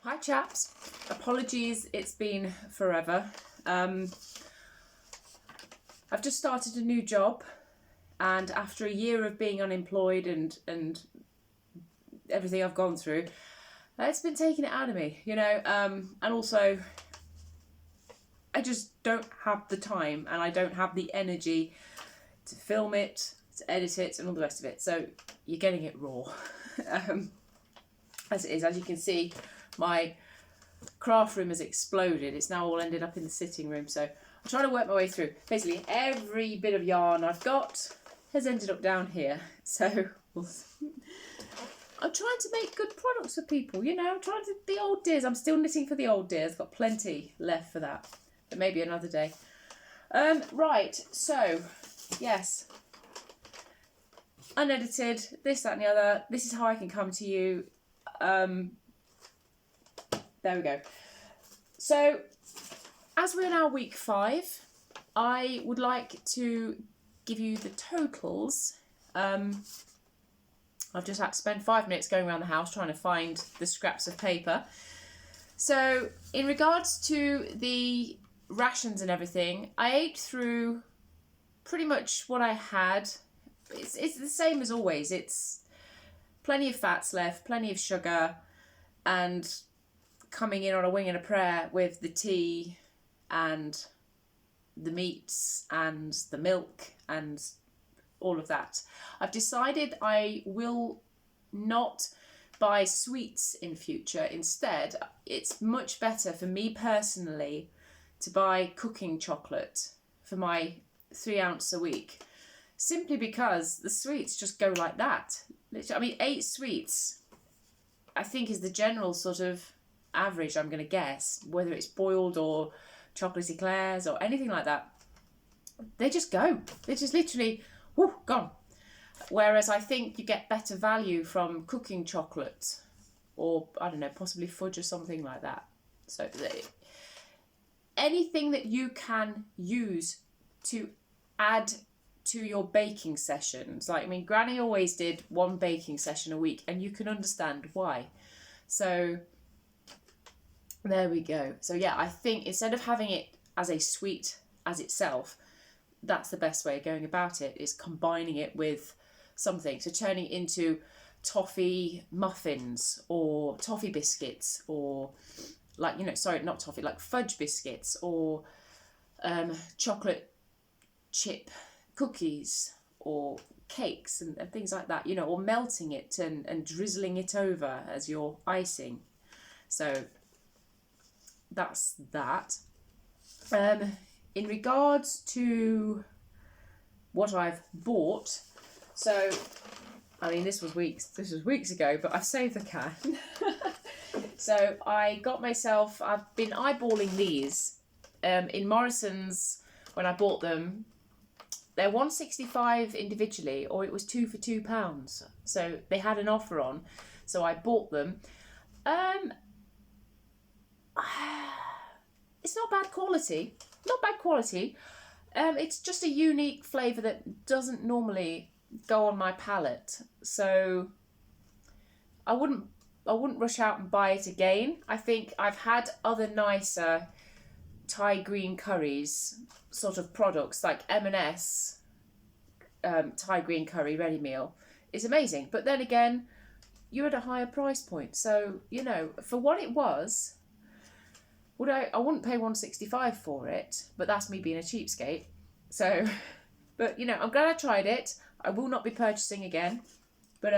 Hi chaps, apologies, it's been forever. I've just started a new job, and after a year of being unemployed and everything I've gone through, it's been taking it out of me, and also I just don't have the time and I don't have the energy to film it, to edit it and all the rest of it, so you're getting it raw. As it is, as you can see, my craft room has exploded. It's now all ended up in the sitting room, so I'm trying to work my way through. Basically, every bit of yarn I've got has ended up down here, so I'm trying to make good products for people, trying to, the old dears. I'm still knitting for the old dears, got plenty left for that, but maybe another day. Right, so, yes, unedited, this, that and the other. This is how I can come to you. There we go. So, as we're now week 5, I would like to give you the totals. I've just had to spend 5 minutes going around the house trying to find the scraps of paper. So, in regards to the rations and everything, I ate through pretty much what I had. It's the same as always. It's plenty of fats left, plenty of sugar, and coming in on a wing and a prayer with the tea and the meats and the milk and all of that. I've decided I will not buy sweets in future. Instead, it's much better for me personally to buy cooking chocolate for my 3 ounce a week, simply because the sweets just go like that. I mean, 8 sweets I think is the general sort of average, I'm going to guess, whether it's boiled or chocolate eclairs or anything like that. They just go. They just literally, whoo, gone. Whereas I think you get better value from cooking chocolate or, I don't know, possibly fudge or something like that. So anything that you can use to add to your baking sessions. Like, I mean, Granny always did 1 baking session a week, and you can understand why. So there we go. So yeah, I think instead of having it as a sweet as itself, that's the best way of going about it, is combining it with something. So turning it into toffee muffins or toffee biscuits, or like, not toffee, like fudge biscuits, or chocolate chip cookies or cakes and things like that, or melting it and drizzling it over as your icing. So that's that. In regards to what I've bought, so I mean, this was weeks ago, but I've saved the can. So I got myself, I've been eyeballing these in Morrison's. When I bought them, they're $1.65 individually, or it was 2 for £2. So they had an offer on, so I bought them. It's not bad quality. It's just a unique flavour that doesn't normally go on my palate. So I wouldn't rush out and buy it again. I think I've had other nicer Thai green curries sort of products, like M&S Thai green curry ready meal is amazing. But then again, you're at a higher price point. So, for what it was, I wouldn't pay $1.65 for it, but that's me being a cheapskate. So, but I'm glad I tried it. I will not be purchasing again. But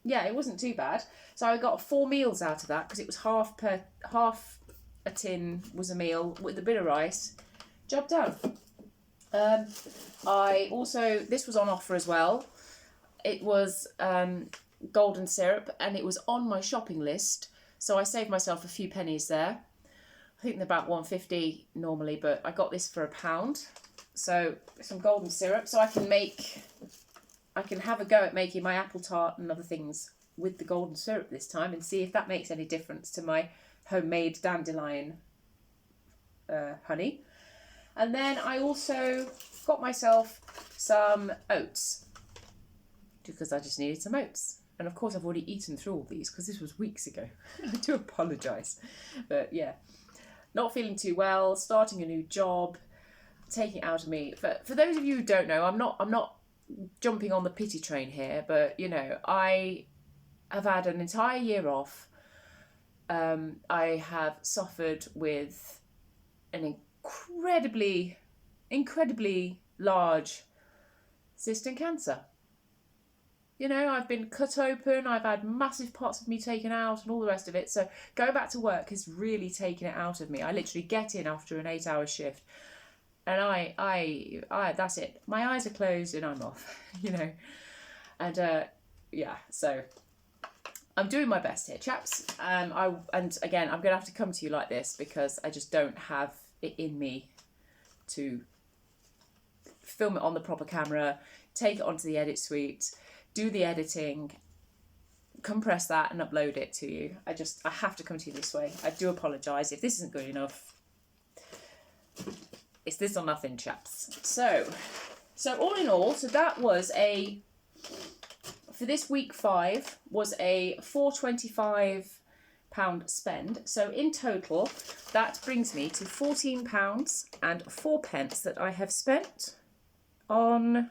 yeah, it wasn't too bad. So I got 4 meals out of that, because it was half a tin was a meal with a bit of rice. Job done. I also, this was on offer as well. It was golden syrup, and it was on my shopping list, so I saved myself a few pennies there. I think they're about $1.50 normally, but I got this for £1. So some golden syrup, so I can have a go at making my apple tart and other things with the golden syrup this time, and see if that makes any difference to my homemade dandelion honey. And then I also got myself some oats, because I just needed some oats. And of course I've already eaten through all these because this was weeks ago. I do apologise. But yeah, not feeling too well, starting a new job, taking it out of me. For those of you who don't know, I'm not jumping on the pity train here, but you know, I have had an entire year off. I have suffered with an incredibly large cyst and cancer. You know, I've been cut open, I've had massive parts of me taken out and all the rest of it. So going back to work has really taken it out of me. I literally get in after an 8-hour shift and I that's it. My eyes are closed and I'm off, you know. And yeah, so I'm doing my best here, chaps. And again, I'm going to have to come to you like this because I just don't have it in me to film it on the proper camera, take it onto the edit suite, do the editing, compress that and upload it to you. I have to come to you this way. I do apologise if this isn't good enough. It's this or nothing, chaps. So all in all, so that was for this week 5 was a £425 spend. So in total, that brings me to £14.04 that I have spent on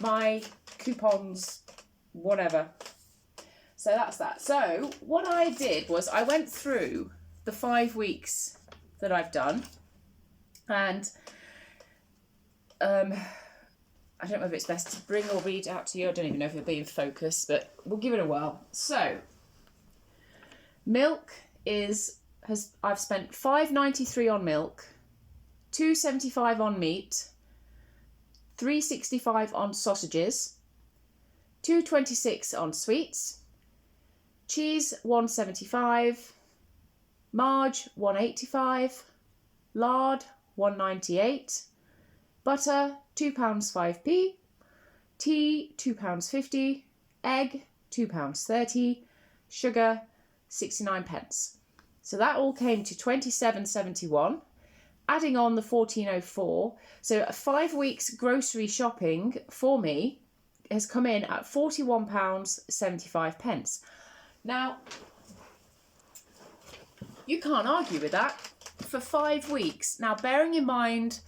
my coupons, whatever. So that's that. So what I did was I went through the 5 weeks that I've done, and I don't know if it's best to bring or read out to you. I don't even know if it'll be in focus, but we'll give it a whirl. So milk I've spent £5.93 on milk, £2.75 on meat, £3.65 on sausages, £2.26 on sweets, cheese £1.75, marge £1.85, lard £1.98, butter £2.05p, tea £2.50, egg £2.30, sugar 69p. So that all came to £27.71. Adding on the £14.04, so 5 weeks grocery shopping for me has come in at £41.75. Now, you can't argue with that for 5 weeks. Now, bearing in mind,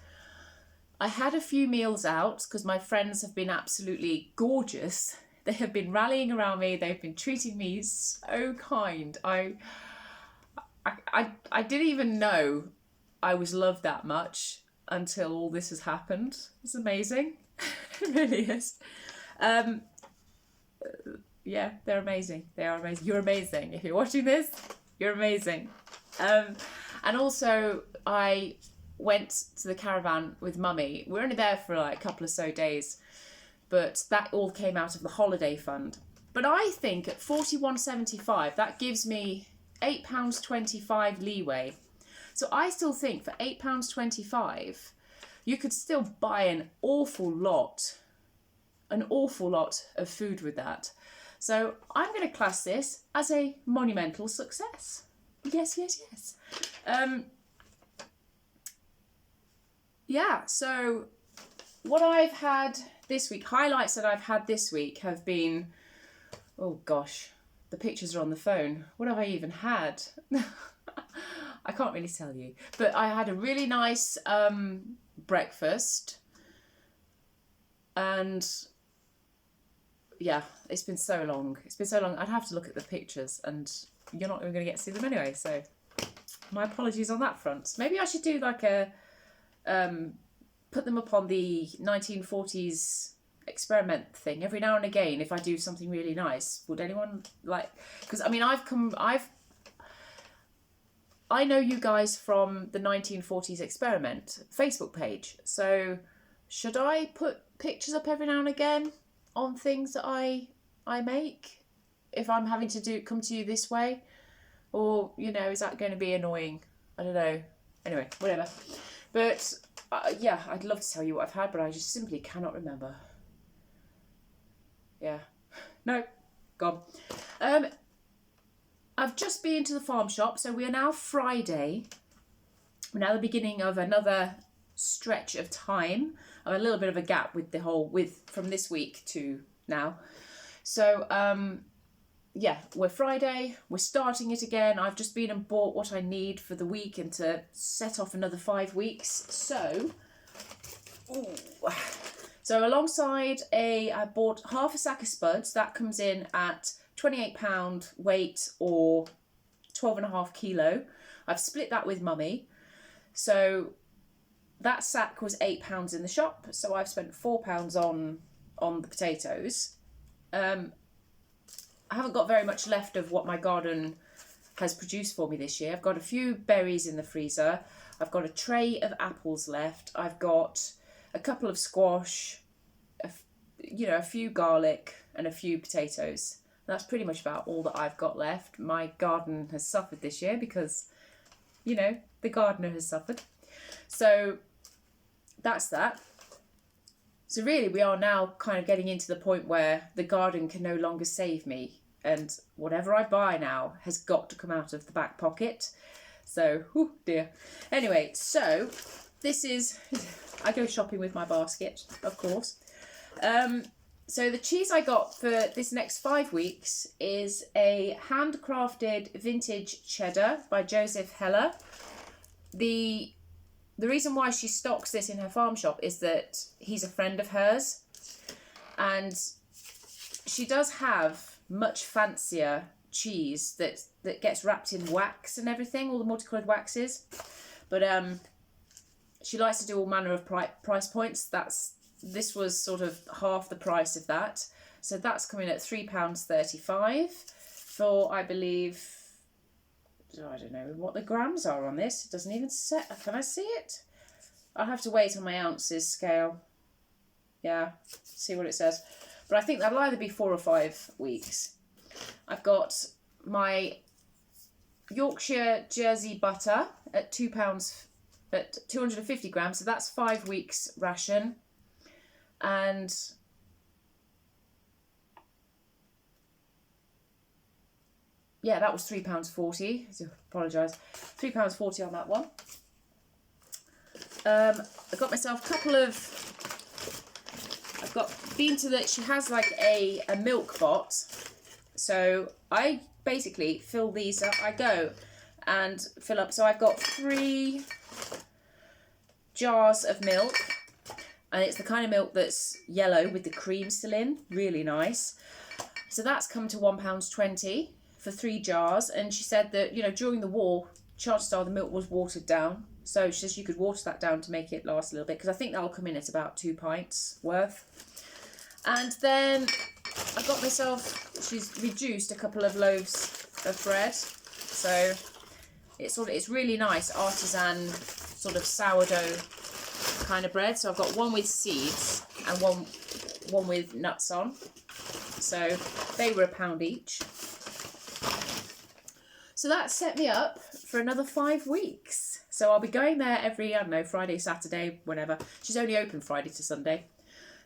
I had a few meals out because my friends have been absolutely gorgeous. They have been rallying around me. They've been treating me so kind. I didn't even know I was loved that much until all this has happened. It's amazing. It really is. Yeah, they're amazing. They are amazing. You're amazing. If you're watching this, you're amazing. And also, I went to the caravan with Mummy. We were only there for like a couple of so days, but that all came out of the holiday fund. But I think at £41.75, that gives me £8.25 leeway. So I still think for £8.25, you could still buy an awful lot of food with that. So I'm going to class this as a monumental success. Yes. Yeah, so what I've had this week, highlights that I've had this week have been, oh gosh, the pictures are on the phone. What have I even had? I can't really tell you, but I had a really nice breakfast, and yeah, it's been so long. I'd have to look at the pictures, and you're not even going to get to see them anyway, so my apologies on that front. Maybe I should do like a put them up on the 1940s experiment thing every now and again. If I do something really nice, would anyone like, because I mean I know you guys from the 1940s experiment Facebook page, so should I put pictures up every now and again on things that I make if I'm having to come to you this way? Or, you know, is that going to be annoying? I don't know. Anyway, whatever. But yeah, I'd love to tell you what I've had, but I just simply cannot remember. Yeah. No, gone. I've just been to the farm shop, so we are now Friday. We're now the beginning of another stretch of time, of a little bit of a gap with from this week to now. So, yeah, we're Friday, we're starting it again. I've just been and bought what I need for the week and to set off another 5 weeks. So, alongside I bought half a sack of spuds. That comes in at £28 weight or 12.5 kilo. I've split that with Mummy. So that sack was £8 in the shop. So I've spent £4 on the potatoes. I haven't got very much left of what my garden has produced for me this year. I've got a few berries in the freezer. I've got a tray of apples left. I've got a couple of squash, a few garlic and a few potatoes. That's pretty much about all that I've got left. My garden has suffered this year because, the gardener has suffered. So that's that. So really we are now kind of getting into the point where the garden can no longer save me, and whatever I buy now has got to come out of the back pocket. So, oh dear. Anyway, so this is, I go shopping with my basket, of course. So the cheese I got for this next 5 weeks is a handcrafted vintage cheddar by Joseph Heller. The reason why she stocks this in her farm shop is that he's a friend of hers, and she does have much fancier cheese that gets wrapped in wax and everything, all the multicoloured waxes, but she likes to do all manner of price points. This was sort of half the price of that, so that's coming at £3.35 for, I believe, I don't know what the grams are on this. It doesn't even say. Can I see it? I'll have to wait on my ounces scale. Yeah, see what it says. But I think that'll either be 4 or 5 weeks. I've got my Yorkshire Jersey butter at £2 at 250 grams. So that's 5 weeks ration. And yeah, that was £3.40. So apologise. £3.40 on that one. I got myself a couple of. She has like a milk bot. So I basically fill these up. I go and fill up. So I've got 3 jars of milk. And it's the kind of milk that's yellow with the cream still in. Really nice. So that's come to £1.20 for 3 jars. And she said that, during the war, chances are the milk was watered down. So she says you could water that down to make it last a little bit, because I think that'll come in at about 2 pints worth. And then I got myself, she's reduced a couple of loaves of bread. So it's really nice artisan sort of sourdough kind of bread. So I've got one with seeds and one with nuts on. So they were £1 each. So that set me up for another 5 weeks. So I'll be going there every, Friday, Saturday, whenever. She's only open Friday to Sunday.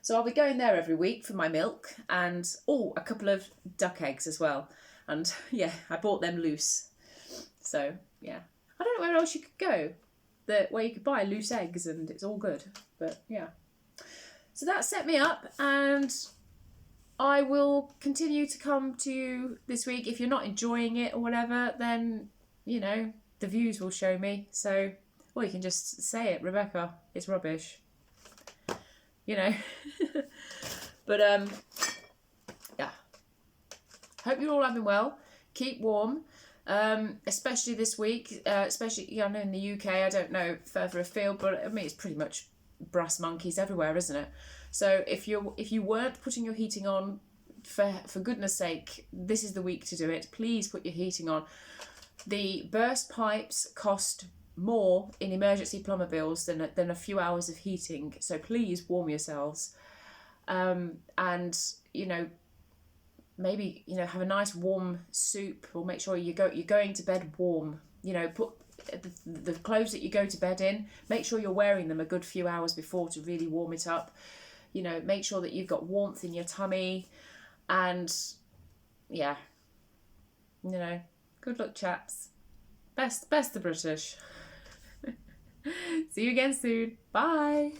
So I'll be going there every week for my milk and, a couple of duck eggs as well. And yeah, I bought them loose. So yeah, I don't know where else you could go where you could buy loose eggs and it's all good. But yeah. So that set me up, and I will continue to come to you this week. If you're not enjoying it or whatever, then, the views will show me. So, you can just say it, Rebecca, it's rubbish. But, yeah. Hope you're all having well. Keep warm. Especially this week, especially, I know in the UK, I don't know further afield, but it's pretty much brass monkeys everywhere, isn't it? So if you weren't putting your heating on, for goodness sake, this is the week to do it. Please put your heating on. The burst pipes cost more in emergency plumber bills than a few hours of heating. So please warm yourselves, and maybe have a nice warm soup, or make sure you're going to bed warm. Put the clothes that you go to bed in, make sure you're wearing them a good few hours before to really warm it up. Make sure that you've got warmth in your tummy, and yeah, good luck, chaps. Best the British. See you again soon. Bye.